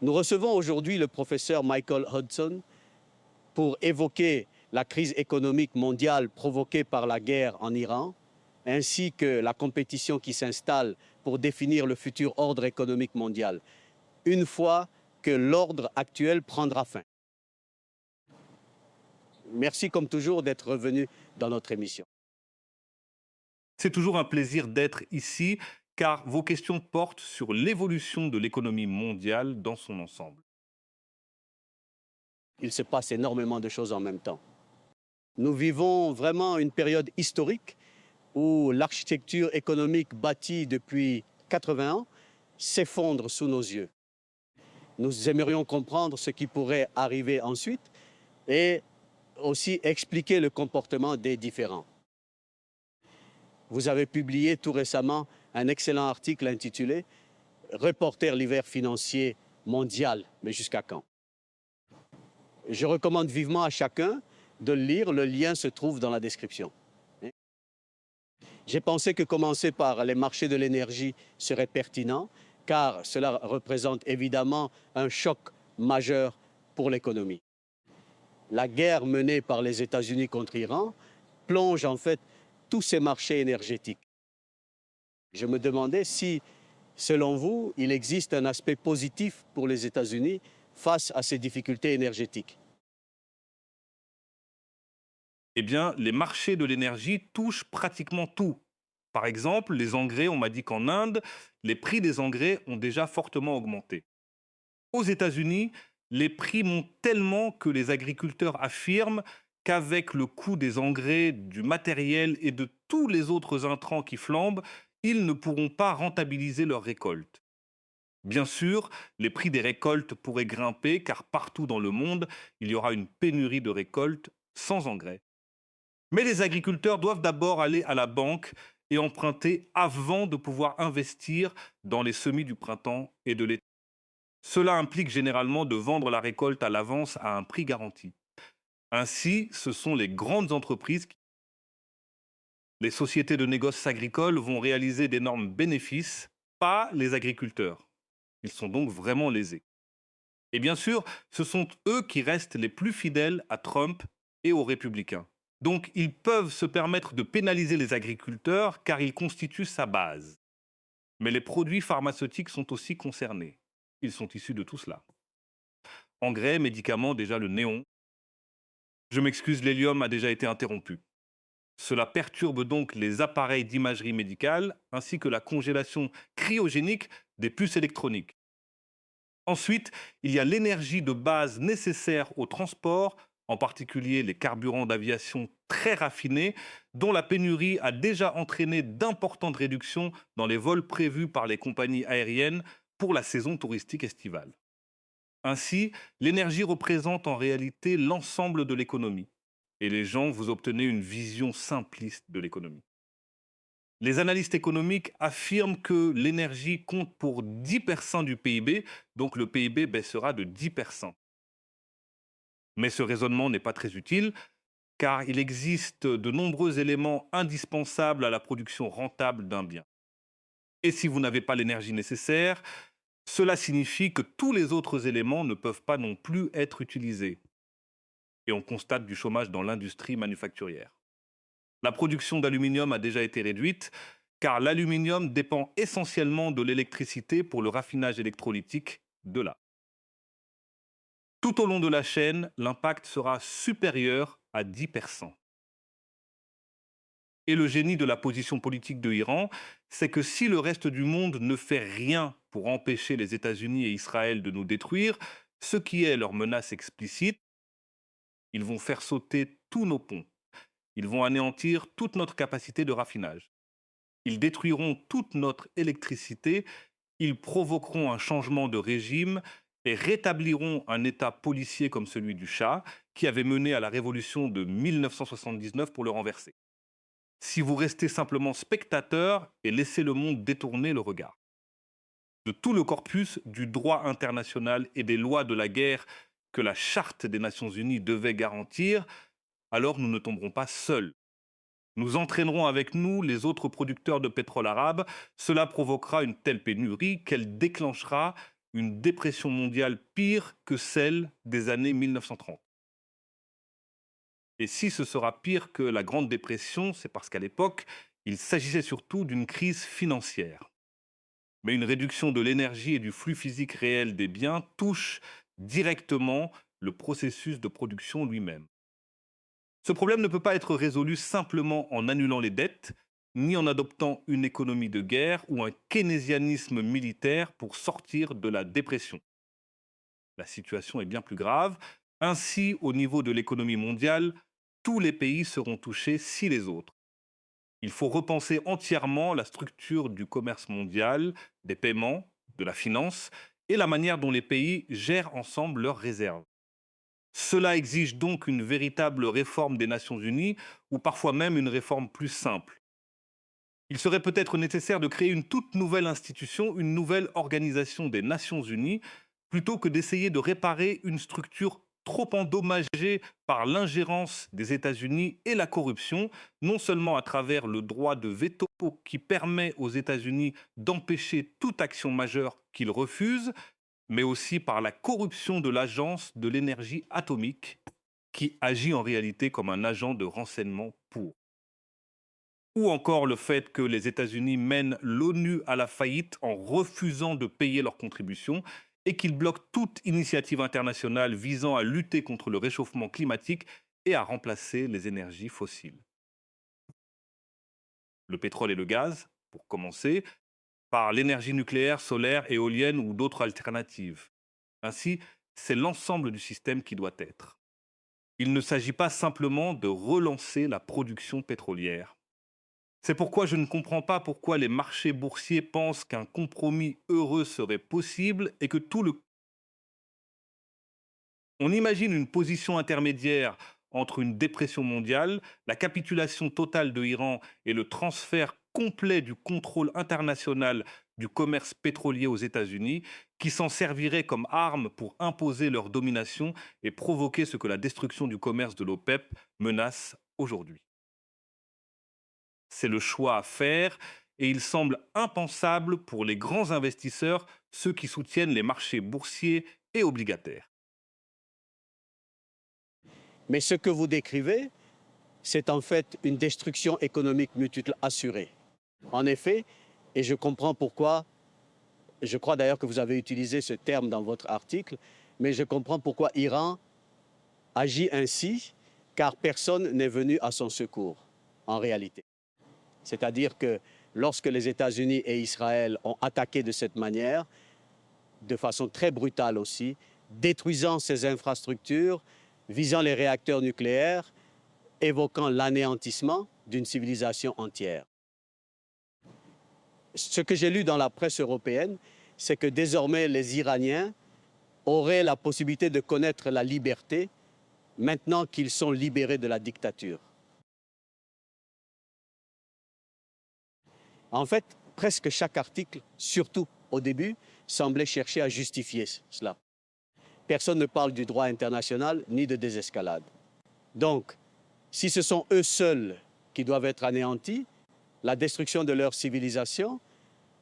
Nous recevons aujourd'hui le professeur Michael Hudson pour évoquer la crise économique mondiale provoquée par la guerre en Iran, ainsi que la compétition qui s'installe pour définir le futur ordre économique mondial, une fois que l'ordre actuel prendra fin. Merci comme toujours d'être revenu dans notre émission. C'est toujours un plaisir d'être ici, car vos questions portent sur l'évolution de l'économie mondiale dans son ensemble. Il se passe énormément de choses en même temps. Nous vivons vraiment une période historique où l'architecture économique bâtie depuis 80 ans s'effondre sous nos yeux. Nous aimerions comprendre ce qui pourrait arriver ensuite et aussi expliquer le comportement des différents. Vous avez publié tout récemment un excellent article intitulé « Reporter l'hiver financier mondial, mais jusqu'à quand ?» Je recommande vivement à chacun de le lire, le lien se trouve dans la description. J'ai pensé que commencer par les marchés de l'énergie serait pertinent, car cela représente évidemment un choc majeur pour l'économie. La guerre menée par les États-Unis contre l'Iran plonge en fait tous ces marchés énergétiques. Je me demandais si, selon vous, il existe un aspect positif pour les États-Unis face à ces difficultés énergétiques. Eh bien, les marchés de l'énergie touchent pratiquement tout. Par exemple, les engrais, on m'a dit qu'en Inde, les prix des engrais ont déjà fortement augmenté. Aux États-Unis, les prix montent tellement que les agriculteurs affirment qu'avec le coût des engrais, du matériel et de tous les autres intrants qui flambent, ils ne pourront pas rentabiliser leurs récoltes. Bien sûr, les prix des récoltes pourraient grimper car partout dans le monde, il y aura une pénurie de récoltes sans engrais. Mais les agriculteurs doivent d'abord aller à la banque et emprunter avant de pouvoir investir dans les semis du printemps et de l'été. Cela implique généralement de vendre la récolte à l'avance à un prix garanti. Ainsi, ce sont les grandes entreprises, les sociétés de négoces agricoles vont réaliser d'énormes bénéfices, pas les agriculteurs. Ils sont donc vraiment lésés. Et bien sûr, ce sont eux qui restent les plus fidèles à Trump et aux républicains. Donc, ils peuvent se permettre de pénaliser les agriculteurs car ils constituent sa base. Mais les produits pharmaceutiques sont aussi concernés. Ils sont issus de tout cela. Engrais, médicaments, déjà le néon. Je m'excuse, l'hélium a déjà été interrompu. Cela perturbe donc les appareils d'imagerie médicale ainsi que la congélation cryogénique des puces électroniques. Ensuite, il y a l'énergie de base nécessaire au transport, en particulier les carburants d'aviation très raffinés, dont la pénurie a déjà entraîné d'importantes réductions dans les vols prévus par les compagnies aériennes pour la saison touristique estivale. Ainsi, l'énergie représente en réalité l'ensemble de l'économie. Et les gens, vous obtenez une vision simpliste de l'économie. Les analystes économiques affirment que l'énergie compte pour 10% du PIB, donc le PIB baissera de 10%. Mais ce raisonnement n'est pas très utile, car il existe de nombreux éléments indispensables à la production rentable d'un bien. Et si vous n'avez pas l'énergie nécessaire, cela signifie que tous les autres éléments ne peuvent pas non plus être utilisés. Et on constate du chômage dans l'industrie manufacturière. La production d'aluminium a déjà été réduite, car l'aluminium dépend essentiellement de l'électricité pour le raffinage électrolytique de là. Tout au long de la chaîne, l'impact sera supérieur à 10%. Et le génie de la position politique de l'Iran, c'est que si le reste du monde ne fait rien pour empêcher les États-Unis et Israël de nous détruire, ce qui est leur menace explicite, ils vont faire sauter tous nos ponts. Ils vont anéantir toute notre capacité de raffinage. Ils détruiront toute notre électricité, ils provoqueront un changement de régime et rétabliront un État policier comme celui du Shah, qui avait mené à la révolution de 1979 pour le renverser. Si vous restez simplement spectateur et laissez le monde détourner le regard. De tout le corpus du droit international et des lois de la guerre que la Charte des Nations Unies devait garantir, alors nous ne tomberons pas seuls. Nous entraînerons avec nous les autres producteurs de pétrole arabes. Cela provoquera une telle pénurie qu'elle déclenchera une dépression mondiale pire que celle des années 1930. Et si ce sera pire que la Grande Dépression, c'est parce qu'à l'époque, il s'agissait surtout d'une crise financière. Mais une réduction de l'énergie et du flux physique réel des biens touche directement le processus de production lui-même. Ce problème ne peut pas être résolu simplement en annulant les dettes, ni en adoptant une économie de guerre ou un keynésianisme militaire pour sortir de la dépression. La situation est bien plus grave. Ainsi, au niveau de l'économie mondiale, tous les pays seront touchés si les autres. Il faut repenser entièrement la structure du commerce mondial, des paiements, de la finance et la manière dont les pays gèrent ensemble leurs réserves. Cela exige donc une véritable réforme des Nations Unies ou parfois même une réforme plus simple. Il serait peut-être nécessaire de créer une toute nouvelle institution, une nouvelle organisation des Nations Unies, plutôt que d'essayer de réparer une structure trop endommagée par l'ingérence des États-Unis et la corruption, non seulement à travers le droit de veto qui permet aux États-Unis d'empêcher toute action majeure qu'ils refusent, mais aussi par la corruption de l'Agence de l'énergie atomique, qui agit en réalité comme un agent de renseignement pour. Ou encore le fait que les États-Unis mènent l'ONU à la faillite en refusant de payer leurs contributions et qu'ils bloquent toute initiative internationale visant à lutter contre le réchauffement climatique et à remplacer les énergies fossiles. Le pétrole et le gaz, pour commencer, par l'énergie nucléaire, solaire, éolienne ou d'autres alternatives. Ainsi, c'est l'ensemble du système qui doit être. Il ne s'agit pas simplement de relancer la production pétrolière. C'est pourquoi je ne comprends pas pourquoi les marchés boursiers pensent qu'un compromis heureux serait possible et que tout le... On imagine une position intermédiaire entre une dépression mondiale, la capitulation totale de l'Iran et le transfert complet du contrôle international du commerce pétrolier aux États-Unis, qui s'en serviraient comme arme pour imposer leur domination et provoquer ce que la destruction du commerce de l'OPEP menace aujourd'hui. C'est le choix à faire et il semble impensable pour les grands investisseurs, ceux qui soutiennent les marchés boursiers et obligataires. Mais ce que vous décrivez, c'est en fait une destruction économique multiple assurée. En effet, et je comprends pourquoi, je crois d'ailleurs que vous avez utilisé ce terme dans votre article, mais je comprends pourquoi Iran agit ainsi, car personne n'est venu à son secours, en réalité. C'est-à-dire que lorsque les États-Unis et Israël ont attaqué de cette manière, de façon très brutale aussi, détruisant ces infrastructures, visant les réacteurs nucléaires, évoquant l'anéantissement d'une civilisation entière. Ce que j'ai lu dans la presse européenne, c'est que désormais les Iraniens auraient la possibilité de connaître la liberté maintenant qu'ils sont libérés de la dictature. En fait, presque chaque article, surtout au début, semblait chercher à justifier cela. Personne ne parle du droit international ni de désescalade. Donc, si ce sont eux seuls qui doivent être anéantis, la destruction de leur civilisation,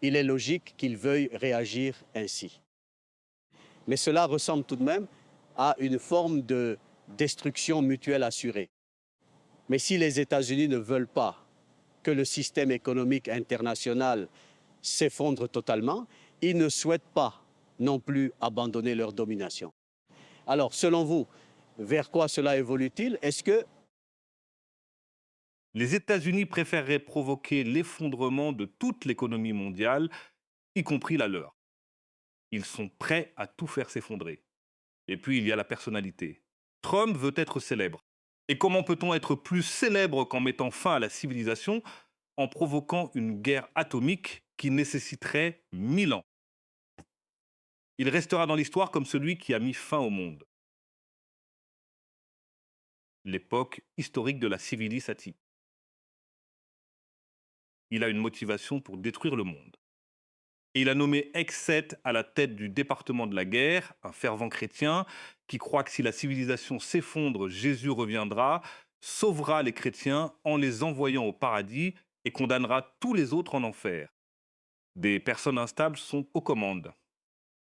il est logique qu'ils veuillent réagir ainsi. Mais cela ressemble tout de même à une forme de destruction mutuelle assurée. Mais si les États-Unis ne veulent pas que le système économique international s'effondre totalement, ils ne souhaitent pas non plus abandonner leur domination. Alors, selon vous, vers quoi cela évolue-t-il? Est-ce que Les États-Unis préféreraient provoquer l'effondrement de toute l'économie mondiale, y compris la leur. Ils sont prêts à tout faire s'effondrer. Et puis, il y a la personnalité. Trump veut être célèbre. Et comment peut-on être plus célèbre qu'en mettant fin à la civilisation en provoquant une guerre atomique qui nécessiterait 1000 ans? Il restera dans l'histoire comme celui qui a mis fin au monde. L'époque historique de la civilisation. Il a une motivation pour détruire le monde. Et il a nommé Exet à la tête du département de la guerre, un fervent chrétien qui croit que si la civilisation s'effondre, Jésus reviendra, sauvera les chrétiens en les envoyant au paradis et condamnera tous les autres en enfer. Des personnes instables sont aux commandes.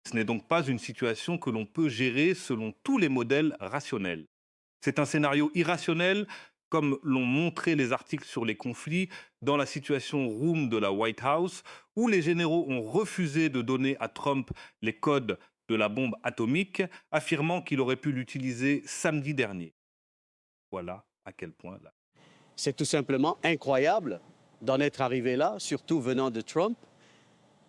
Ce n'est donc pas une situation que l'on peut gérer selon tous les modèles rationnels. C'est un scénario irrationnel, comme l'ont montré les articles sur les conflits dans la situation Room de la White House, où les généraux ont refusé de donner à Trump les codes de la bombe atomique, affirmant qu'il aurait pu l'utiliser samedi dernier. Voilà à quel point là. C'est tout simplement incroyable d'en être arrivé là, surtout venant de Trump,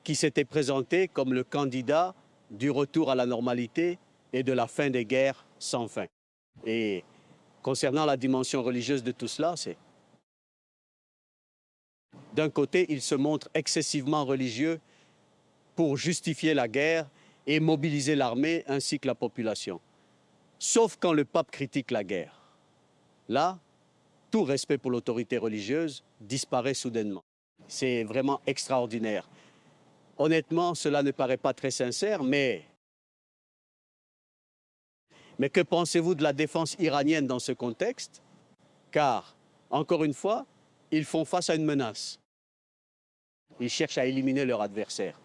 qui s'était présenté comme le candidat du retour à la normalité et de la fin des guerres sans fin. Et concernant la dimension religieuse de tout cela, c'est d'un côté, il se montre excessivement religieux pour justifier la guerre et mobiliser l'armée ainsi que la population. Sauf quand le pape critique la guerre. Là, tout respect pour l'autorité religieuse disparaît soudainement. C'est vraiment extraordinaire. Honnêtement, cela ne paraît pas très sincère, mais que pensez-vous de la défense iranienne dans ce contexte? Car, encore une fois, ils font face à une menace. Ils cherchent à éliminer leur adversaire.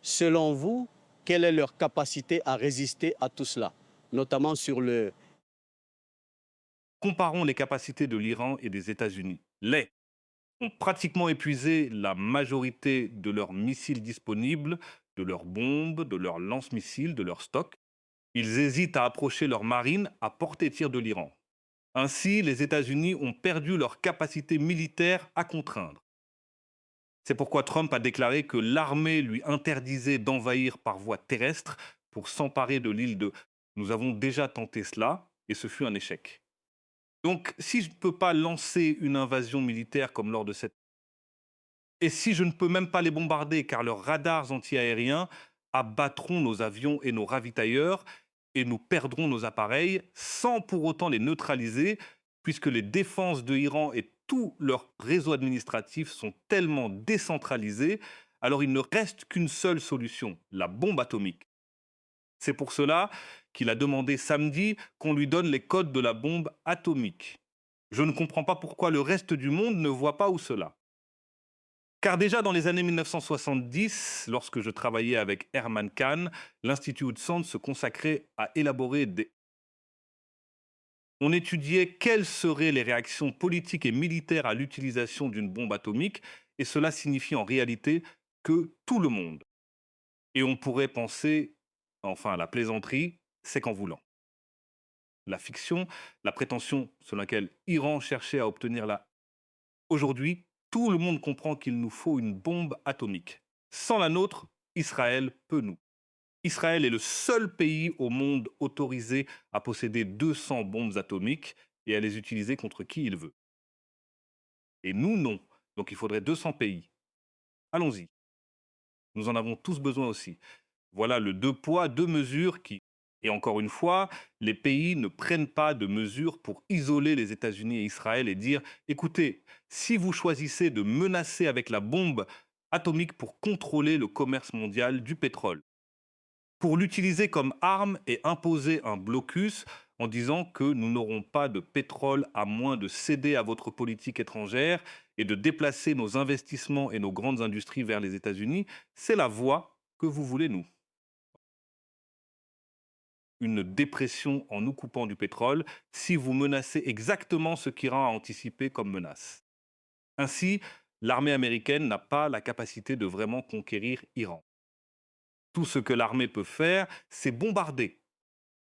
Selon vous, quelle est leur capacité à résister à tout cela, notamment sur le... Comparons les capacités de l'Iran et des États-Unis. Les ont pratiquement épuisé la majorité de leurs missiles disponibles, de leurs bombes, de leurs lance-missiles, de leurs stocks. Ils hésitent à approcher leur marine à portée-tir de l'Iran. Ainsi, les États-Unis ont perdu leur capacité militaire à contraindre. C'est pourquoi Trump a déclaré que l'armée lui interdisait d'envahir par voie terrestre pour s'emparer de l'île de... Nous avons déjà tenté cela et ce fut un échec. Donc, si je ne peux pas lancer une invasion militaire comme lors de cette... Et si je ne peux même pas les bombarder car leurs radars antiaériens abattront nos avions et nos ravitailleurs et nous perdrons nos appareils sans pour autant les neutraliser puisque les défenses de l'Iran et tout leur réseau administratif sont tellement décentralisés, alors il ne reste qu'une seule solution, la bombe atomique. C'est pour cela qu'il a demandé samedi qu'on lui donne les codes de la bombe atomique. Je ne comprends pas pourquoi le reste du monde ne voit pas où cela. Car déjà dans les années 1970, lorsque je travaillais avec Herman Kahn, l'Institut Hudson se consacrait à élaborer des... On étudiait quelles seraient les réactions politiques et militaires à l'utilisation d'une bombe atomique, et cela signifie en réalité que tout le monde. Et on pourrait penser, enfin la plaisanterie, c'est qu'en voulant. La fiction, la prétention selon laquelle Iran cherchait à obtenir la... Aujourd'hui, tout le monde comprend qu'il nous faut une bombe atomique. Sans la nôtre, Israël peut nous. Israël est le seul pays au monde autorisé à posséder 200 bombes atomiques et à les utiliser contre qui il veut. Et nous, non. Donc il faudrait 200 pays. Allons-y. Nous en avons tous besoin aussi. Voilà le deux poids, deux mesures qui... Et encore une fois, les pays ne prennent pas de mesures pour isoler les États-Unis et Israël et dire, écoutez, si vous choisissez de menacer avec la bombe atomique pour contrôler le commerce mondial du pétrole, pour l'utiliser comme arme et imposer un blocus en disant que nous n'aurons pas de pétrole à moins de céder à votre politique étrangère et de déplacer nos investissements et nos grandes industries vers les États-Unis, c'est la voie que vous voulez, nous. Une dépression en nous coupant du pétrole si vous menacez exactement ce qu'Iran a anticipé comme menace. Ainsi, l'armée américaine n'a pas la capacité de vraiment conquérir Iran. Tout ce que l'armée peut faire, c'est bombarder.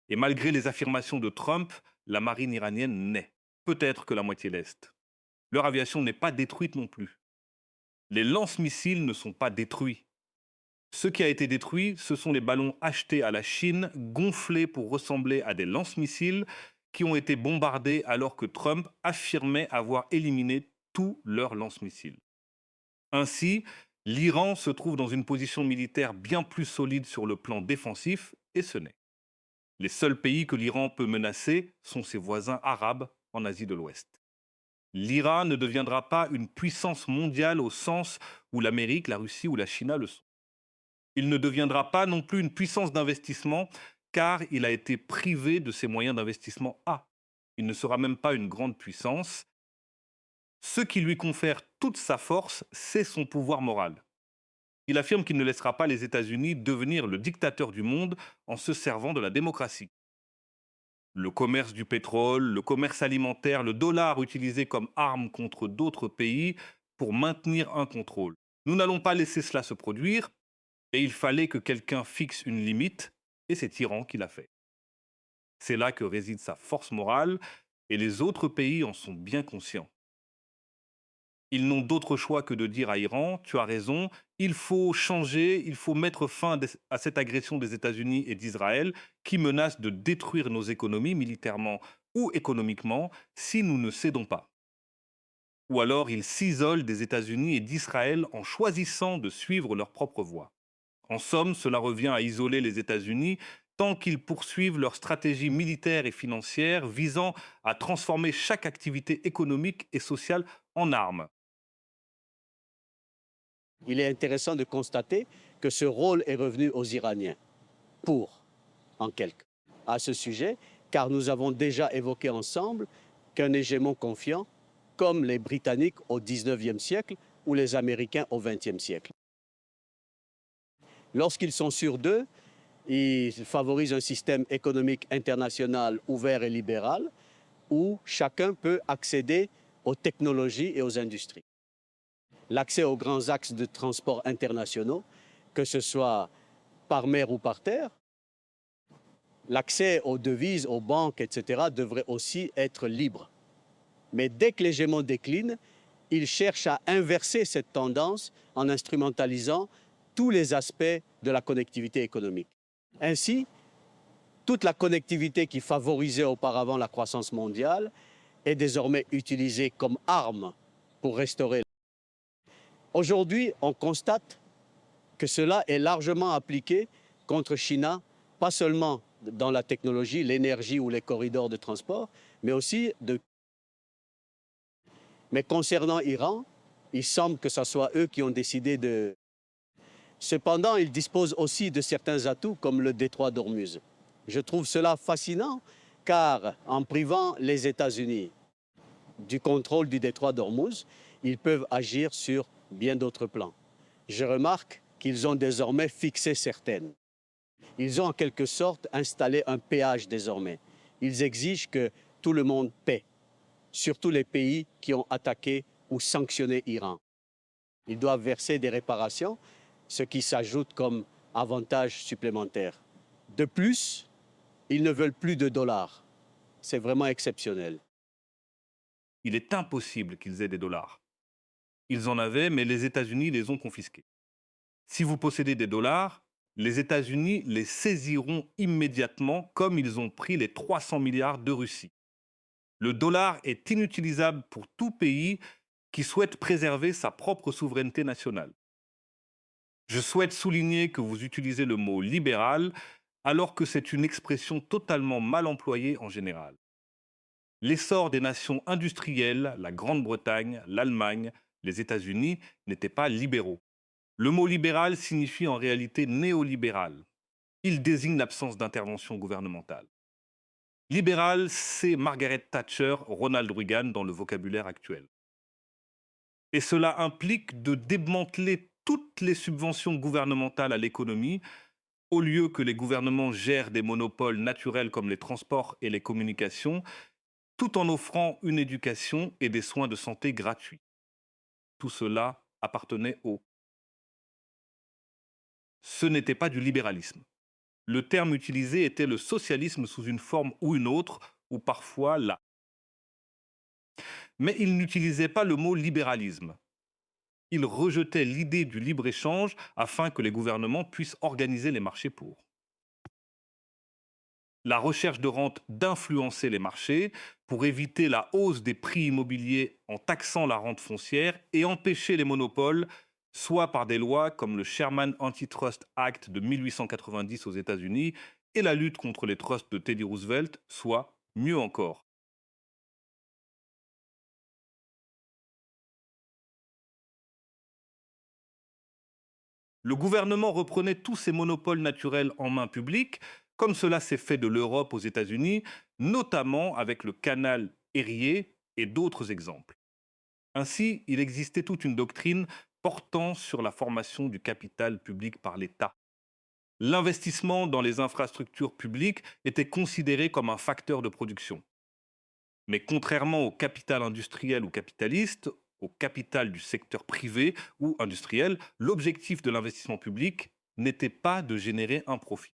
Et malgré les affirmations de Trump, la marine iranienne naît. Peut-être que la moitié l'Est. Leur aviation n'est pas détruite non plus. Les lance-missiles ne sont pas détruits. Ce qui a été détruit, ce sont les ballons achetés à la Chine, gonflés pour ressembler à des lance-missiles, qui ont été bombardés alors que Trump affirmait avoir éliminé tous leurs lance-missiles. Ainsi, l'Iran se trouve dans une position militaire bien plus solide sur le plan défensif, et ce n'est. Les seuls pays que l'Iran peut menacer sont ses voisins arabes en Asie de l'Ouest. L'Iran ne deviendra pas une puissance mondiale au sens où l'Amérique, la Russie ou la Chine le sont. Il ne deviendra pas non plus une puissance d'investissement car il a été privé de ses moyens d'investissement A. Il ne sera même pas une grande puissance. Ce qui lui confère toute sa force, c'est son pouvoir moral. Il affirme qu'il ne laissera pas les États-Unis devenir le dictateur du monde en se servant de la démocratie. Le commerce du pétrole, le commerce alimentaire, le dollar utilisé comme arme contre d'autres pays pour maintenir un contrôle. Nous n'allons pas laisser cela se produire et il fallait que quelqu'un fixe une limite et c'est Iran qui l'a fait. C'est là que réside sa force morale et les autres pays en sont bien conscients. Ils n'ont d'autre choix que de dire à Iran, tu as raison, il faut changer, il faut mettre fin à cette agression des États-Unis et d'Israël qui menace de détruire nos économies militairement ou économiquement si nous ne cédons pas. Ou alors ils s'isolent des États-Unis et d'Israël en choisissant de suivre leur propre voie. En somme, cela revient à isoler les États-Unis tant qu'ils poursuivent leur stratégie militaire et financière visant à transformer chaque activité économique et sociale en armes. Il est intéressant de constater que ce rôle est revenu aux Iraniens, en quelque, à ce sujet, car nous avons déjà évoqué ensemble qu'un hégémon confiant, comme les Britanniques au XIXe siècle ou les Américains au XXe siècle. Lorsqu'ils sont sûrs d'eux, ils favorisent un système économique international ouvert et libéral où chacun peut accéder aux technologies et aux industries. L'accès aux grands axes de transport internationaux, que ce soit par mer ou par terre, l'accès aux devises, aux banques, etc., devrait aussi être libre. Mais dès que l'hégémon décline, il cherche à inverser cette tendance en instrumentalisant tous les aspects de la connectivité économique. Ainsi, toute la connectivité qui favorisait auparavant la croissance mondiale est désormais utilisée comme arme pour restaurer. Aujourd'hui, on constate que cela est largement appliqué contre China, pas seulement dans la technologie, l'énergie ou les corridors de transport, mais aussi Mais concernant Iran, il semble que ce soit eux qui ont décidé de... Cependant, ils disposent aussi de certains atouts comme le détroit d'Ormuz. Je trouve cela fascinant car en privant les États-Unis du contrôle du détroit d'Ormuz, ils peuvent agir sur bien d'autres plans. Je remarque qu'ils ont désormais fixé certaines. Ils ont en quelque sorte installé un péage désormais. Ils exigent que tout le monde paie, surtout les pays qui ont attaqué ou sanctionné l'Iran. Ils doivent verser des réparations, ce qui s'ajoute comme avantage supplémentaire. De plus, ils ne veulent plus de dollars. C'est vraiment exceptionnel. Il est impossible qu'ils aient des dollars. Ils en avaient, mais les États-Unis les ont confisqués. Si vous possédez des dollars, les États-Unis les saisiront immédiatement comme ils ont pris les 300 milliards de Russie. Le dollar est inutilisable pour tout pays qui souhaite préserver sa propre souveraineté nationale. Je souhaite souligner que vous utilisez le mot libéral alors que c'est une expression totalement mal employée en général. L'essor des nations industrielles, la Grande-Bretagne, l'Allemagne, les États-Unis, n'étaient pas libéraux. Le mot libéral signifie en réalité néolibéral. Il désigne l'absence d'intervention gouvernementale. Libéral, c'est Margaret Thatcher, Ronald Reagan dans le vocabulaire actuel. Et cela implique de démanteler toutes les subventions gouvernementales à l'économie, au lieu que les gouvernements gèrent des monopoles naturels comme les transports et les communications, tout en offrant une éducation et des soins de santé gratuits. Tout cela appartenait aux... Ce n'était pas du libéralisme. Le terme utilisé était le socialisme sous une forme ou une autre, ou parfois la. Mais il n'utilisait pas le mot libéralisme. Il rejetait l'idée du libre-échange afin que les gouvernements puissent organiser les marchés pour. La recherche de rente d'influencer les marchés pour éviter la hausse des prix immobiliers en taxant la rente foncière et empêcher les monopoles, soit par des lois comme le Sherman Antitrust Act de 1890 aux États-Unis et la lutte contre les trusts de Teddy Roosevelt, soit mieux encore. Le gouvernement reprenait tous ces monopoles naturels en main publique, comme cela s'est fait de l'Europe aux États-Unis, notamment avec le canal Erie et d'autres exemples. Ainsi, il existait toute une doctrine portant sur la formation du capital public par l'État. L'investissement dans les infrastructures publiques était considéré comme un facteur de production. Mais contrairement au capital industriel ou capitaliste, au capital du secteur privé ou industriel, l'objectif de l'investissement public n'était pas de générer un profit.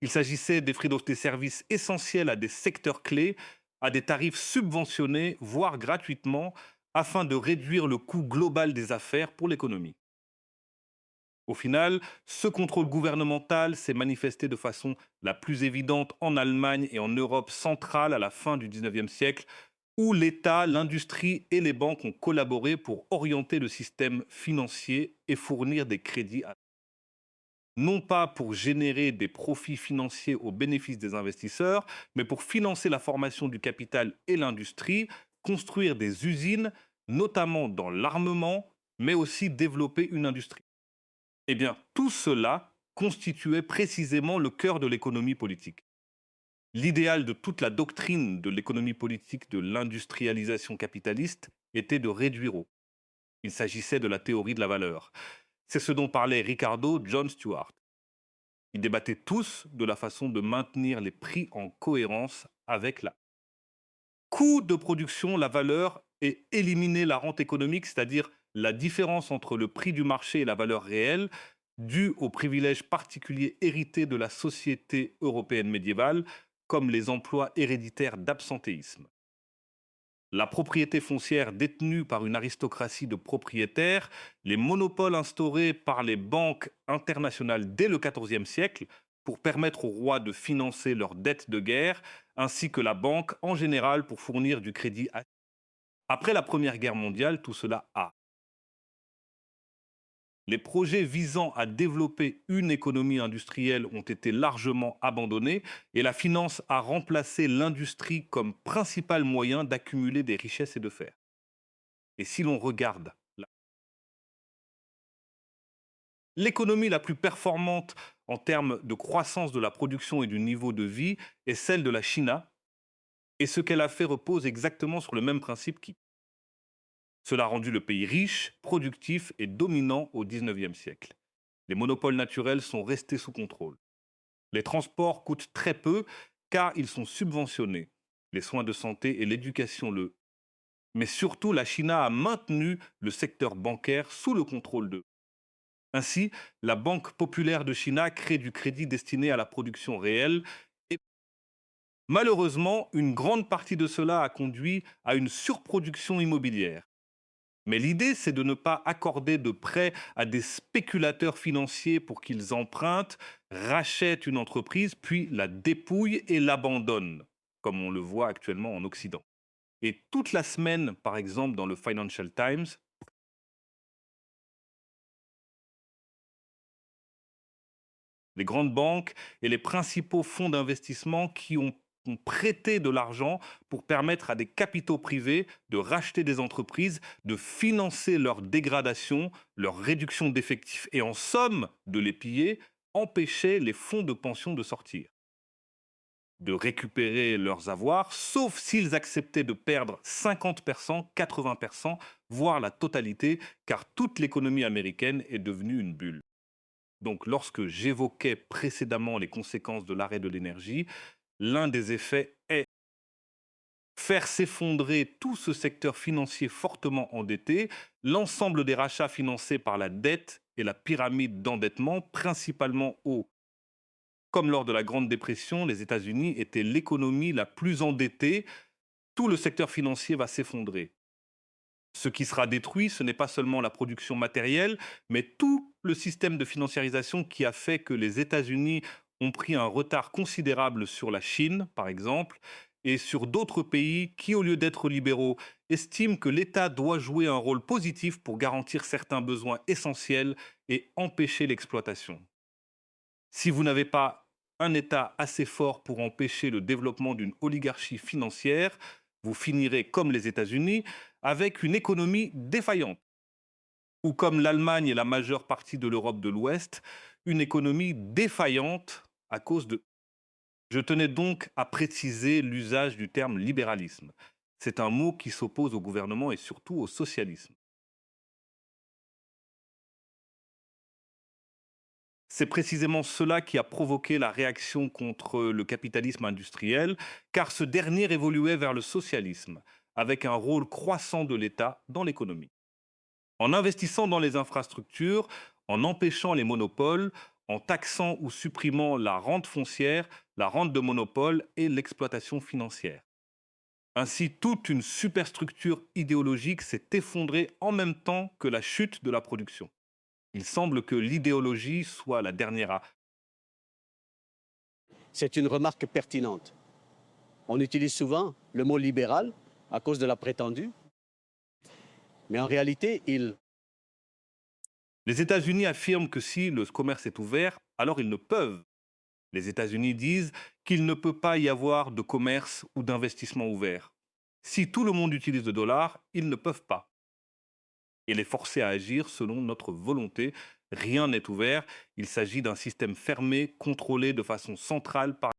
Il s'agissait d'offrir des services essentiels à des secteurs clés, à des tarifs subventionnés, voire gratuitement, afin de réduire le coût global des affaires pour l'économie. Au final, ce contrôle gouvernemental s'est manifesté de façon la plus évidente en Allemagne et en Europe centrale à la fin du 19e siècle, où l'État, l'industrie et les banques ont collaboré pour orienter le système financier et fournir des crédits, non pas pour générer des profits financiers au bénéfice des investisseurs, mais pour financer la formation du capital et l'industrie, construire des usines, notamment dans l'armement, mais aussi développer une industrie. Eh bien, tout cela constituait précisément le cœur de l'économie politique. L'idéal de toute la doctrine de l'économie politique de l'industrialisation capitaliste était de réduire au. Il s'agissait de la théorie de la valeur. C'est ce dont parlait Ricardo John Stewart. Ils débattaient tous de la façon de maintenir les prix en cohérence avec la coût de production, la valeur, et éliminer la rente économique, c'est-à-dire la différence entre le prix du marché et la valeur réelle, due aux privilèges particuliers hérités de la société européenne médiévale, comme les emplois héréditaires d'absentéisme. La propriété foncière détenue par une aristocratie de propriétaires, les monopoles instaurés par les banques internationales dès le XIVe siècle pour permettre aux rois de financer leurs dettes de guerre, ainsi que la banque en général pour fournir du crédit. Après la Première Guerre mondiale, tout cela a. Les projets visant à développer une économie industrielle ont été largement abandonnés et la finance a remplacé l'industrie comme principal moyen d'accumuler des richesses et de faire. Et si l'on regarde l'économie la plus performante en termes de croissance de la production et du niveau de vie est celle de la Chine, et ce qu'elle a fait repose exactement sur le même principe qui. Cela a rendu le pays riche, productif et dominant au XIXe siècle. Les monopoles naturels sont restés sous contrôle. Les transports coûtent très peu car ils sont subventionnés. Les soins de santé et l'éducation le. Mais surtout, la Chine a maintenu le secteur bancaire sous le contrôle d'eux. Ainsi, la Banque populaire de Chine crée du crédit destiné à la production réelle et malheureusement, une grande partie de cela a conduit à une surproduction immobilière. Mais l'idée, c'est de ne pas accorder de prêts à des spéculateurs financiers pour qu'ils empruntent, rachètent une entreprise, puis la dépouillent et l'abandonnent, comme on le voit actuellement en Occident. Et toute la semaine, par exemple, dans le Financial Times, les grandes banques et les principaux fonds d'investissement qui ont prêté de l'argent pour permettre à des capitaux privés de racheter des entreprises, de financer leur dégradation, leur réduction d'effectifs et en somme de les piller, empêchaient les fonds de pension de sortir, de récupérer leurs avoirs, sauf s'ils acceptaient de perdre 50%, 80%, voire la totalité, car toute l'économie américaine est devenue une bulle. Donc, lorsque j'évoquais précédemment les conséquences de l'arrêt de l'énergie, l'un des effets est faire s'effondrer tout ce secteur financier fortement endetté, l'ensemble des rachats financés par la dette et la pyramide d'endettement, principalement haut. Comme lors de la Grande Dépression, les États-Unis étaient l'économie la plus endettée, tout le secteur financier va s'effondrer. Ce qui sera détruit, ce n'est pas seulement la production matérielle, mais tout le système de financiarisation qui a fait que les États-Unis ont pris un retard considérable sur la Chine, par exemple, et sur d'autres pays qui, au lieu d'être libéraux, estiment que l'État doit jouer un rôle positif pour garantir certains besoins essentiels et empêcher l'exploitation. Si vous n'avez pas un État assez fort pour empêcher le développement d'une oligarchie financière, vous finirez, comme les États-Unis, avec une économie défaillante. Ou comme l'Allemagne et la majeure partie de l'Europe de l'Ouest, une économie défaillante à cause de. Je tenais donc à préciser l'usage du terme libéralisme. C'est un mot qui s'oppose au gouvernement et surtout au socialisme. C'est précisément cela qui a provoqué la réaction contre le capitalisme industriel, car ce dernier évoluait vers le socialisme, avec un rôle croissant de l'État dans l'économie. En investissant dans les infrastructures, en empêchant les monopoles, en taxant ou supprimant la rente foncière, la rente de monopole et l'exploitation financière. Ainsi, toute une superstructure idéologique s'est effondrée en même temps que la chute de la production. Il semble que l'idéologie soit la dernière à... C'est une remarque pertinente. On utilise souvent le mot libéral à cause de la prétendue, mais en réalité, Les États-Unis affirment que si le commerce est ouvert, alors ils ne peuvent. Les États-Unis disent qu'il ne peut pas y avoir de commerce ou d'investissement ouvert. Si tout le monde utilise le dollar, ils ne peuvent pas. Et les forcer à agir selon notre volonté. Rien n'est ouvert. Il s'agit d'un système fermé, contrôlé de façon centrale par...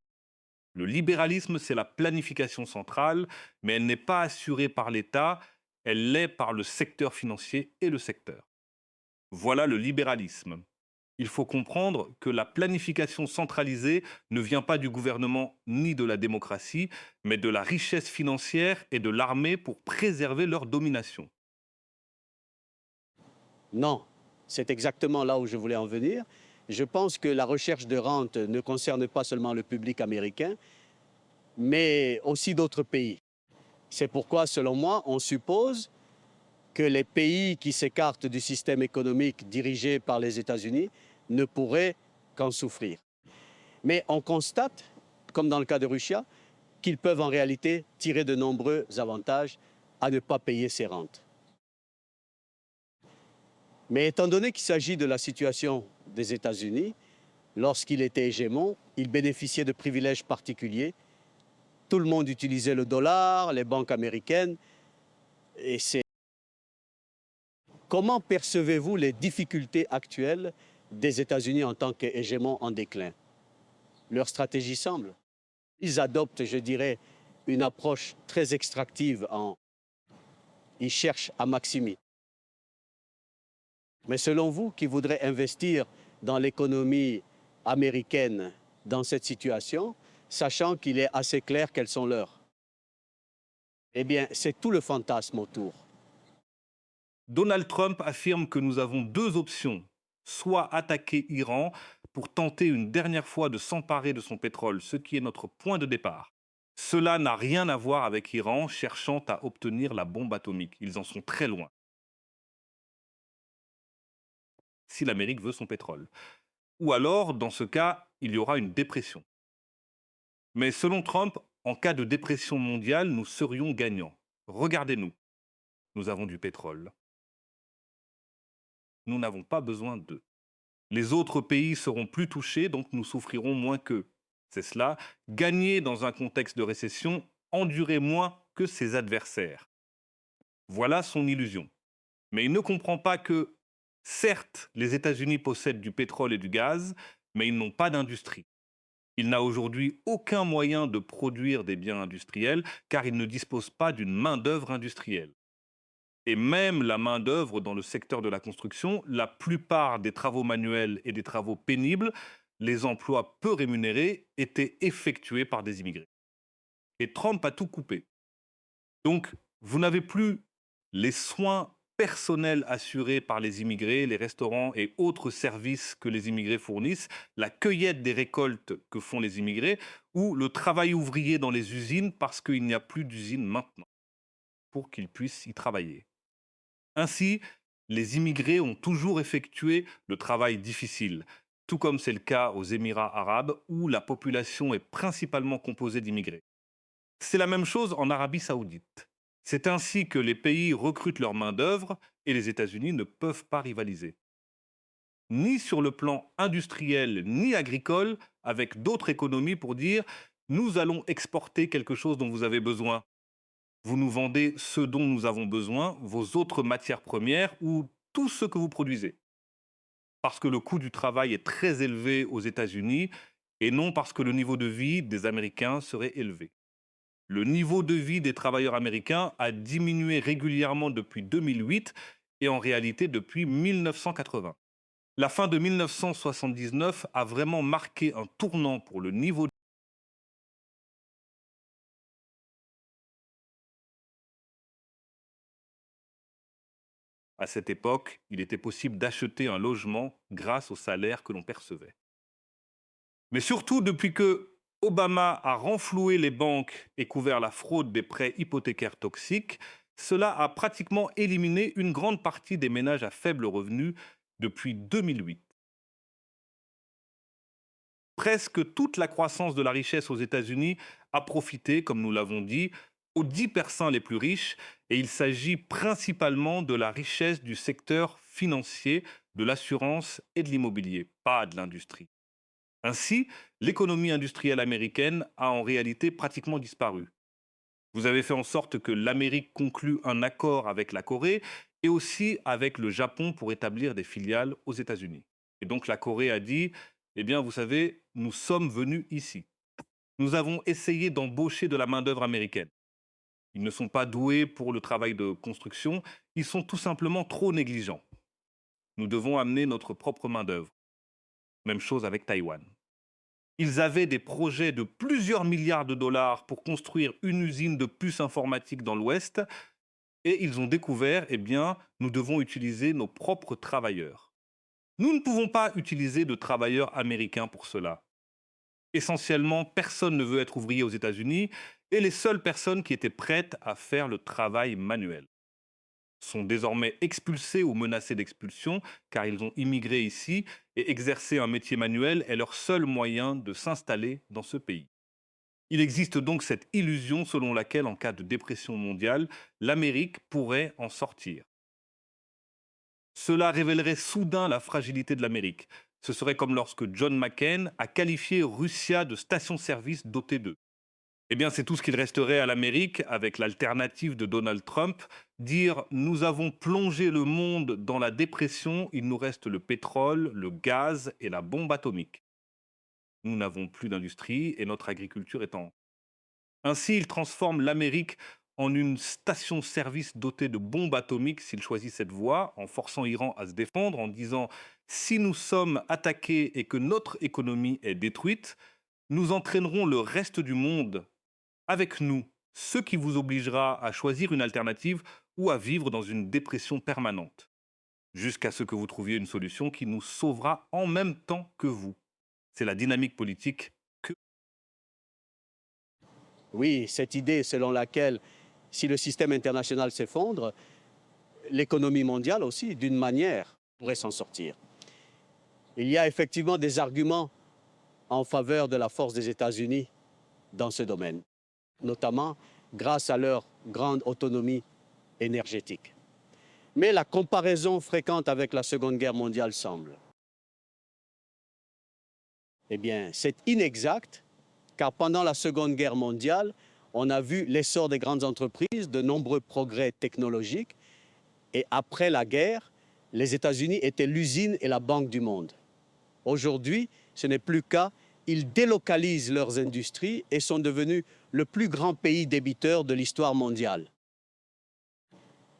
Le libéralisme, c'est la planification centrale, mais elle n'est pas assurée par l'État, elle l'est par le secteur financier et le secteur. Voilà le libéralisme. Il faut comprendre que la planification centralisée ne vient pas du gouvernement ni de la démocratie, mais de la richesse financière et de l'armée pour préserver leur domination. non, c'est exactement là où je voulais en venir. Je pense que la recherche de rente ne concerne pas seulement le public américain, mais aussi d'autres pays. C'est pourquoi, selon moi, on suppose que les pays qui s'écartent du système économique dirigé par les États-Unis ne pourraient qu'en souffrir. Mais on constate, comme dans le cas de Russia, qu'ils peuvent en réalité tirer de nombreux avantages à ne pas payer ces rentes. Mais étant donné qu'il s'agit de la situation des États-Unis, lorsqu'il était hégémon, il bénéficiait de privilèges particuliers. Tout le monde utilisait le dollar, les banques américaines, et c'est... Comment percevez-vous les difficultés actuelles des États-Unis en tant qu'hégémon en déclin? Leur stratégie semble. Ils adoptent, je dirais, une approche très extractive. Ils cherchent à maximiser. Mais selon vous, qui voudrez investir dans l'économie américaine dans cette situation, sachant qu'il est assez clair quelles sont leurs? Eh bien, c'est tout le fantasme autour. Donald Trump affirme que nous avons deux options, soit attaquer Iran pour tenter une dernière fois de s'emparer de son pétrole, ce qui est notre point de départ. Cela n'a rien à voir avec Iran cherchant à obtenir la bombe atomique. Ils en sont très loin. Si l'Amérique veut son pétrole. Ou alors, dans ce cas, il y aura une dépression. Mais selon Trump, en cas de dépression mondiale, nous serions gagnants. Regardez-nous. Nous avons du pétrole. Nous n'avons pas besoin d'eux. Les autres pays seront plus touchés, donc nous souffrirons moins qu'eux. C'est cela, gagner dans un contexte de récession, endurer moins que ses adversaires. Voilà son illusion. Mais il ne comprend pas que, certes, les États-Unis possèdent du pétrole et du gaz, mais ils n'ont pas d'industrie. Il n'a aujourd'hui aucun moyen de produire des biens industriels car il ne dispose pas d'une main-d'œuvre industrielle. Et même la main-d'œuvre dans le secteur de la construction, la plupart des travaux manuels et des travaux pénibles, les emplois peu rémunérés, étaient effectués par des immigrés. Et Trump a tout coupé. Donc, vous n'avez plus les soins personnels assurés par les immigrés, les restaurants et autres services que les immigrés fournissent, la cueillette des récoltes que font les immigrés, ou le travail ouvrier dans les usines parce qu'il n'y a plus d'usines maintenant, pour qu'ils puissent y travailler. Ainsi, les immigrés ont toujours effectué le travail difficile, tout comme c'est le cas aux Émirats arabes où la population est principalement composée d'immigrés. C'est la même chose en Arabie saoudite. C'est ainsi que les pays recrutent leur main-d'œuvre et les États-Unis ne peuvent pas rivaliser. Ni sur le plan industriel ni agricole, avec d'autres économies pour dire « nous allons exporter quelque chose dont vous avez besoin ». Vous nous vendez ce dont nous avons besoin, vos autres matières premières ou tout ce que vous produisez. Parce que le coût du travail est très élevé aux États-Unis et non parce que le niveau de vie des Américains serait élevé. Le niveau de vie des travailleurs américains a diminué régulièrement depuis 2008 et en réalité depuis 1980. La fin de 1979 a vraiment marqué un tournant pour le niveau. À cette époque, il était possible d'acheter un logement grâce au salaire que l'on percevait. Mais surtout, depuis que Obama a renfloué les banques et couvert la fraude des prêts hypothécaires toxiques, cela a pratiquement éliminé une grande partie des ménages à faible revenu depuis 2008. Presque toute la croissance de la richesse aux États-Unis a profité, comme nous l'avons dit, aux 10% les plus riches, et il s'agit principalement de la richesse du secteur financier, de l'assurance et de l'immobilier, pas de l'industrie. Ainsi, l'économie industrielle américaine a en réalité pratiquement disparu. Vous avez fait en sorte que l'Amérique conclue un accord avec la Corée et aussi avec le Japon pour établir des filiales aux États-Unis. Et donc la Corée a dit, eh bien vous savez, nous sommes venus ici. Nous avons essayé d'embaucher de la main-d'œuvre américaine. Ils ne sont pas doués pour le travail de construction, ils sont tout simplement trop négligents. Nous devons amener notre propre main-d'œuvre. Même chose avec Taïwan. Ils avaient des projets de plusieurs milliards de dollars pour construire une usine de puces informatiques dans l'Ouest et ils ont découvert, eh bien, nous devons utiliser nos propres travailleurs. Nous ne pouvons pas utiliser de travailleurs américains pour cela. Essentiellement, personne ne veut être ouvrier aux États-Unis et les seules personnes qui étaient prêtes à faire le travail manuel sont désormais expulsés ou menacés d'expulsion car ils ont immigré ici et exercer un métier manuel est leur seul moyen de s'installer dans ce pays. Il existe donc cette illusion selon laquelle en cas de dépression mondiale, l'Amérique pourrait en sortir. Cela révélerait soudain la fragilité de l'Amérique. Ce serait comme lorsque John McCain a qualifié Russia de station-service dotée d'eux. Eh bien, c'est tout ce qu'il resterait à l'Amérique avec l'alternative de Donald Trump, dire « nous avons plongé le monde dans la dépression, il nous reste le pétrole, le gaz et la bombe atomique. Nous n'avons plus d'industrie et notre agriculture est en... » Ainsi, il transforme l'Amérique en une station-service dotée de bombes atomiques s'il choisit cette voie, en forçant l'Iran à se défendre, en disant « si nous sommes attaqués et que notre économie est détruite, nous entraînerons le reste du monde avec nous, ce qui vous obligera à choisir une alternative ou à vivre dans une dépression permanente, jusqu'à ce que vous trouviez une solution qui nous sauvera en même temps que vous. » C'est la dynamique politique que... Oui, cette idée selon laquelle si le système international s'effondre, l'économie mondiale aussi, d'une manière, pourrait s'en sortir. Il y a effectivement des arguments en faveur de la force des États-Unis dans ce domaine, notamment grâce à leur grande autonomie énergétique. Mais la comparaison fréquente avec la Seconde Guerre mondiale semble. Eh bien, c'est inexact, car pendant la Seconde Guerre mondiale, on a vu l'essor des grandes entreprises, de nombreux progrès technologiques, et après la guerre, les États-Unis étaient l'usine et la banque du monde. Aujourd'hui, ce n'est plus le cas. Ils délocalisent leurs industries et sont devenus le plus grand pays débiteur de l'histoire mondiale.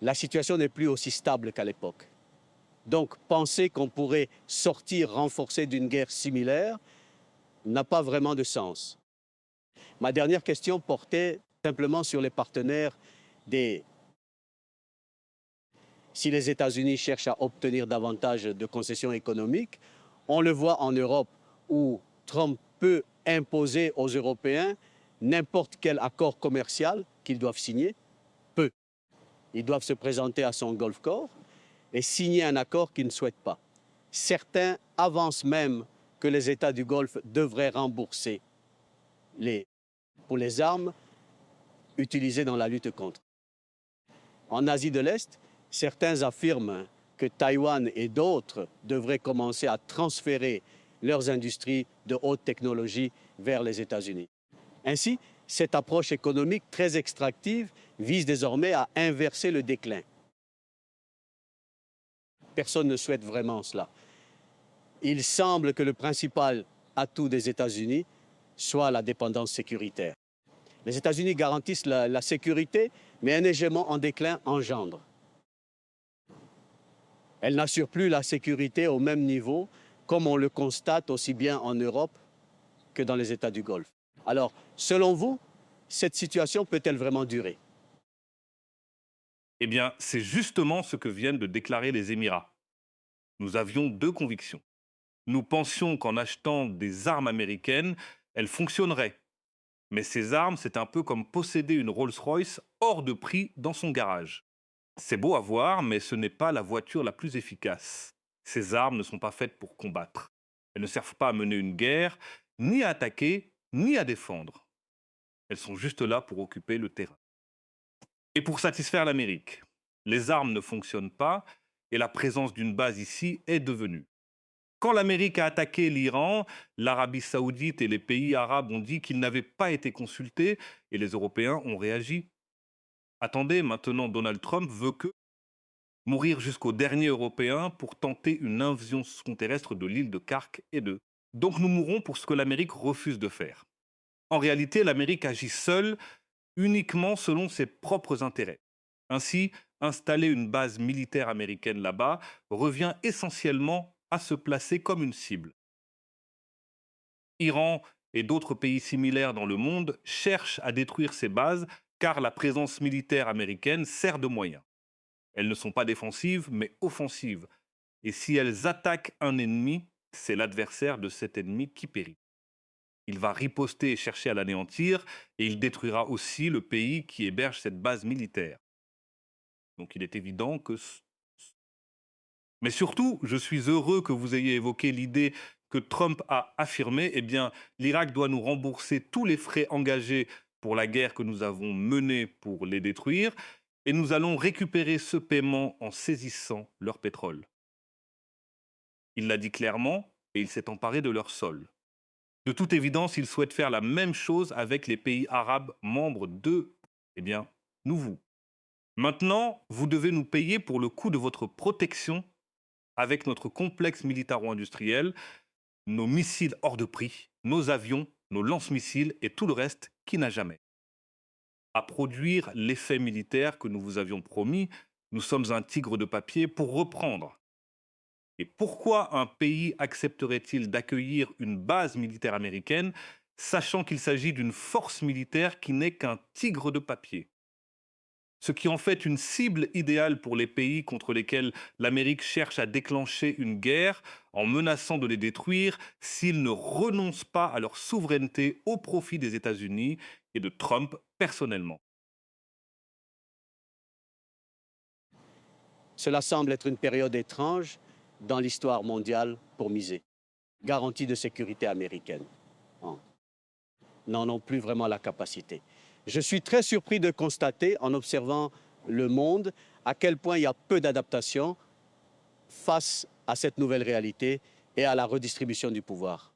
La situation n'est plus aussi stable qu'à l'époque. Donc, penser qu'on pourrait sortir renforcé d'une guerre similaire n'a pas vraiment de sens. Ma dernière question portait simplement sur les partenaires des... Si les États-Unis cherchent à obtenir davantage de concessions économiques, on le voit en Europe où Trump peut imposer aux Européens n'importe quel accord commercial qu'ils doivent signer, peut. Ils doivent se présenter à son Gulf Corps et signer un accord qu'ils ne souhaitent pas. Certains avancent même que les États du Golfe devraient rembourser pour les armes utilisées dans la lutte contre. En Asie de l'Est, certains affirment que Taïwan et d'autres devraient commencer à transférer leurs industries de haute technologie vers les États-Unis. Ainsi, cette approche économique très extractive vise désormais à inverser le déclin. Personne ne souhaite vraiment cela. Il semble que le principal atout des États-Unis soit la dépendance sécuritaire. Les États-Unis garantissent la sécurité, mais un hégémon en déclin engendre. Elle n'assure plus la sécurité au même niveau, comme on le constate aussi bien en Europe que dans les États du Golfe. Alors, selon vous, cette situation peut-elle vraiment durer? Eh bien, c'est justement ce que viennent de déclarer les Émirats. Nous avions deux convictions. Nous pensions qu'en achetant des armes américaines, elles fonctionneraient. Mais ces armes, c'est un peu comme posséder une Rolls-Royce hors de prix dans son garage. C'est beau à voir, mais ce n'est pas la voiture la plus efficace. Ces armes ne sont pas faites pour combattre. Elles ne servent pas à mener une guerre, ni à attaquer, ni à défendre. Elles sont juste là pour occuper le terrain. Et pour satisfaire l'Amérique, les armes ne fonctionnent pas et la présence d'une base ici est devenue. Quand l'Amérique a attaqué l'Iran, l'Arabie saoudite et les pays arabes ont dit qu'ils n'avaient pas été consultés et les Européens ont réagi. Attendez, maintenant Donald Trump veut que mourir jusqu'au dernier Européen pour tenter une invasion terrestre de l'île de Khark et de. Donc nous mourrons pour ce que l'Amérique refuse de faire. En réalité, l'Amérique agit seule, uniquement selon ses propres intérêts. Ainsi, installer une base militaire américaine là-bas revient essentiellement à se placer comme une cible. Iran et d'autres pays similaires dans le monde cherchent à détruire ces bases car la présence militaire américaine sert de moyen. Elles ne sont pas défensives, mais offensives. Et si elles attaquent un ennemi, c'est l'adversaire de cet ennemi qui périt. Il va riposter et chercher à l'anéantir, et il détruira aussi le pays qui héberge cette base militaire. Donc il est évident que. Mais surtout, je suis heureux que vous ayez évoqué l'idée que Trump a affirmée, eh bien, l'Irak doit nous rembourser tous les frais engagés pour la guerre que nous avons menée pour les détruire, et nous allons récupérer ce paiement en saisissant leur pétrole. Il l'a dit clairement, et il s'est emparé de leur sol. De toute évidence, il souhaite faire la même chose avec les pays arabes membres de, eh bien, nous. Maintenant, vous devez nous payer pour le coût de votre protection avec notre complexe militaro-industriel, nos missiles hors de prix, nos avions, nos lance-missiles et tout le reste qui n'a jamais. À produire l'effet militaire que nous vous avions promis, nous sommes un tigre de papier pour reprendre. Et pourquoi un pays accepterait-il d'accueillir une base militaire américaine, sachant qu'il s'agit d'une force militaire qui n'est qu'un tigre de papier? Ce qui en fait une cible idéale pour les pays contre lesquels l'Amérique cherche à déclencher une guerre en menaçant de les détruire s'ils ne renoncent pas à leur souveraineté au profit des États-Unis et de Trump personnellement. Cela semble être une période étrange dans l'histoire mondiale pour miser. Garantie de sécurité américaine. Hein. N'en ont plus vraiment la capacité. Je suis très surpris de constater, en observant le monde, à quel point il y a peu d'adaptation face à cette nouvelle réalité et à la redistribution du pouvoir.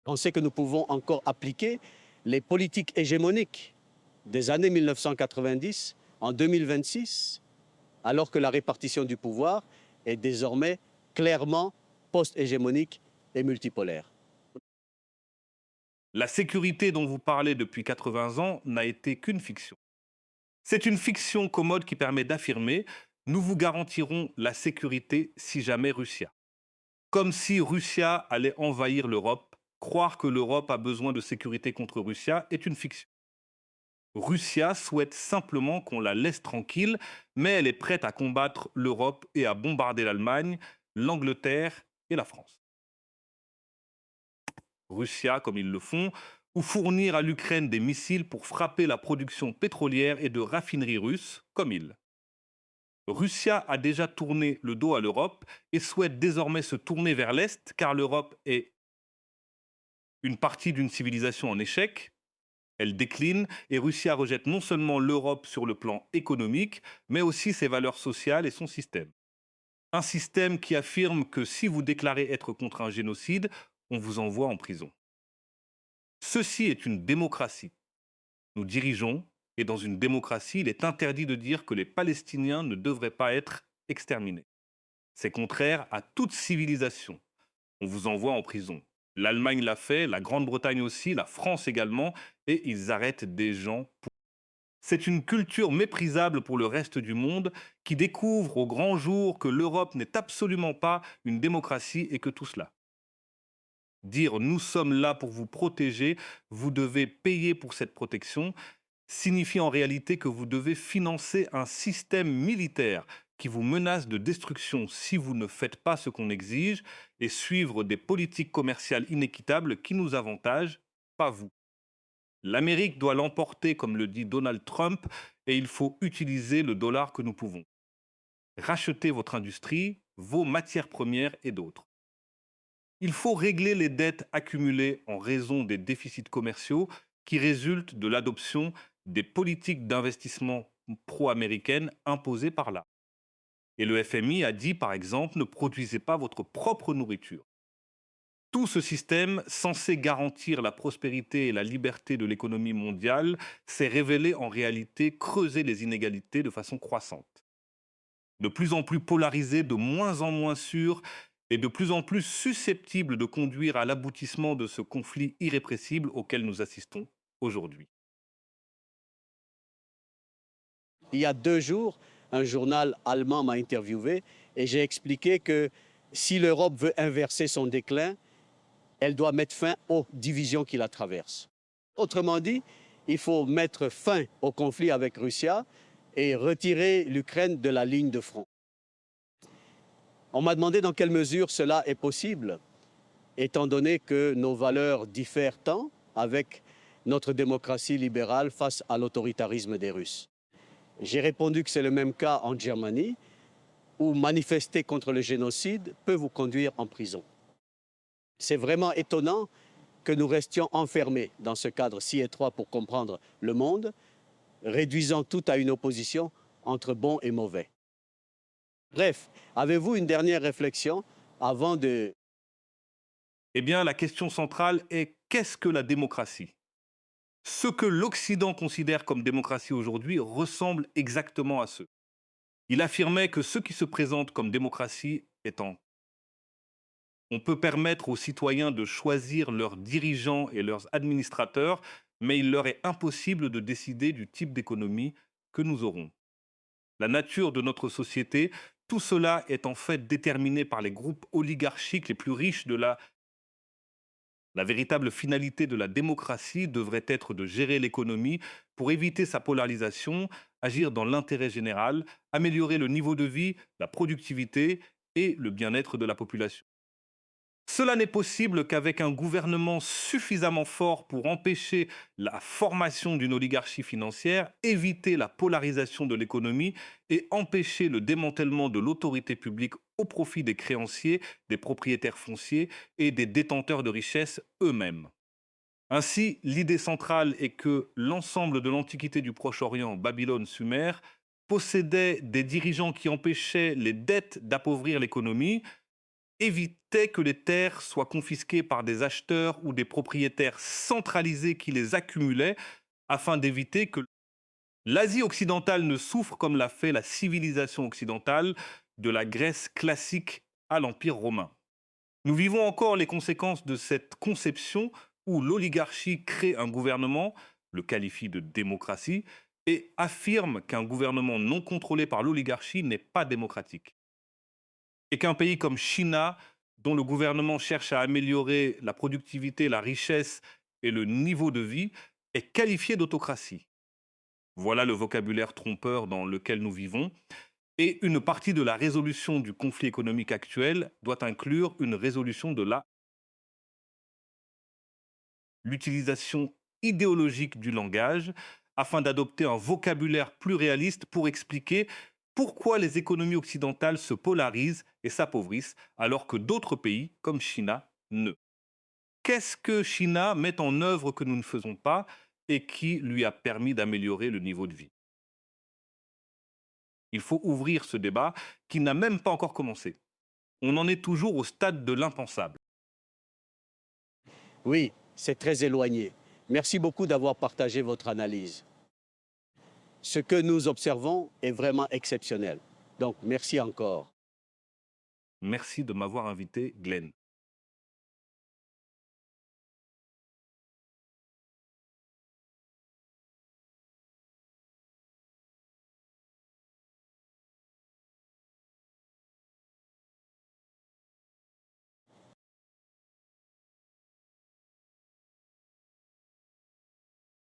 On sait que nous pouvons encore appliquer les politiques hégémoniques des années 1990 en 2026, alors que la répartition du pouvoir est désormais clairement post-hégémonique et multipolaire. La sécurité dont vous parlez depuis 80 ans n'a été qu'une fiction. C'est une fiction commode qui permet d'affirmer « nous vous garantirons la sécurité si jamais Russia ». Comme si Russia allait envahir l'Europe, croire que l'Europe a besoin de sécurité contre Russia est une fiction. Russia souhaite simplement qu'on la laisse tranquille, mais elle est prête à combattre l'Europe et à bombarder l'Allemagne, l'Angleterre et la France. Russia, comme ils le font, ou fournir à l'Ukraine des missiles pour frapper la production pétrolière et de raffineries russes, comme ils. Russia a déjà tourné le dos à l'Europe et souhaite désormais se tourner vers l'Est, car l'Europe est une partie d'une civilisation en échec. Elle décline et Russia rejette non seulement l'Europe sur le plan économique, mais aussi ses valeurs sociales et son système. Un système qui affirme que si vous déclarez être contre un génocide, on vous envoie en prison. Ceci est une démocratie. Nous dirigeons, et dans une démocratie, il est interdit de dire que les Palestiniens ne devraient pas être exterminés. C'est contraire à toute civilisation. On vous envoie en prison. L'Allemagne l'a fait, la Grande-Bretagne aussi, la France également, et ils arrêtent des gens C'est une culture méprisable pour le reste du monde qui découvre au grand jour que l'Europe n'est absolument pas une démocratie et que tout cela. Dire nous sommes là pour vous protéger, vous devez payer pour cette protection, signifie en réalité que vous devez financer un système militaire qui vous menace de destruction si vous ne faites pas ce qu'on exige et suivre des politiques commerciales inéquitables qui nous avantagent, pas vous. L'Amérique doit l'emporter, comme le dit Donald Trump, et il faut utiliser le dollar que nous pouvons. Rachetez votre industrie, vos matières premières et d'autres. Il faut régler les dettes accumulées en raison des déficits commerciaux qui résultent de l'adoption des politiques d'investissement pro-américaines imposées par là. Et le FMI a dit, par exemple, ne produisez pas votre propre nourriture. Tout ce système, censé garantir la prospérité et la liberté de l'économie mondiale, s'est révélé en réalité creuser les inégalités de façon croissante. De plus en plus polarisé, de moins en moins sûr et de plus en plus susceptible de conduire à l'aboutissement de ce conflit irrépressible auquel nous assistons aujourd'hui. Il y a 2 jours, un journal allemand m'a interviewé et j'ai expliqué que si l'Europe veut inverser son déclin, elle doit mettre fin aux divisions qui la traversent. Autrement dit, il faut mettre fin au conflit avec Russie et retirer l'Ukraine de la ligne de front. On m'a demandé dans quelle mesure cela est possible, étant donné que nos valeurs diffèrent tant avec notre démocratie libérale face à l'autoritarisme des Russes. J'ai répondu que c'est le même cas en Germanie, où manifester contre le génocide peut vous conduire en prison. C'est vraiment étonnant que nous restions enfermés dans ce cadre si étroit pour comprendre le monde, réduisant tout à une opposition entre bon et mauvais. Bref, avez-vous une dernière réflexion avant de... Eh bien, la question centrale est qu'est-ce que la démocratie? Ce que l'Occident considère comme démocratie aujourd'hui ressemble exactement à ce. Il affirmait que ce qui se présente comme démocratie étant on peut permettre aux citoyens de choisir leurs dirigeants et leurs administrateurs, mais il leur est impossible de décider du type d'économie que nous aurons. La nature de notre société, tout cela est en fait déterminé par les groupes oligarchiques les plus riches de la véritable finalité de la démocratie devrait être de gérer l'économie pour éviter sa polarisation, agir dans l'intérêt général, améliorer le niveau de vie, la productivité et le bien-être de la population. Cela n'est possible qu'avec un gouvernement suffisamment fort pour empêcher la formation d'une oligarchie financière, éviter la polarisation de l'économie et empêcher le démantèlement de l'autorité publique au profit des créanciers, des propriétaires fonciers et des détenteurs de richesses eux-mêmes. Ainsi, l'idée centrale est que l'ensemble de l'Antiquité du Proche-Orient, Babylone, Sumer, possédait des dirigeants qui empêchaient les dettes d'appauvrir l'économie, évitait que les terres soient confisquées par des acheteurs ou des propriétaires centralisés qui les accumulaient afin d'éviter que l'Asie occidentale ne souffre comme l'a fait la civilisation occidentale de la Grèce classique à l'Empire romain. Nous vivons encore les conséquences de cette conception où l'oligarchie crée un gouvernement, le qualifie de démocratie, et affirme qu'un gouvernement non contrôlé par l'oligarchie n'est pas démocratique. Et qu'un pays comme Chine, dont le gouvernement cherche à améliorer la productivité, la richesse et le niveau de vie, est qualifié d'autocratie. Voilà le vocabulaire trompeur dans lequel nous vivons. Et une partie de la résolution du conflit économique actuel doit inclure une résolution de l'utilisation idéologique du langage afin d'adopter un vocabulaire plus réaliste pour expliquer pourquoi les économies occidentales se polarisent et s'appauvrissent alors que d'autres pays, comme Chine, ne. Qu'est-ce que Chine met en œuvre que nous ne faisons pas et qui lui a permis d'améliorer le niveau de vie? Il faut ouvrir ce débat qui n'a même pas encore commencé. On en est toujours au stade de l'impensable. Oui, c'est très éloigné. Merci beaucoup d'avoir partagé votre analyse. Ce que nous observons est vraiment exceptionnel. Donc, merci encore. Merci de m'avoir invité, Glenn.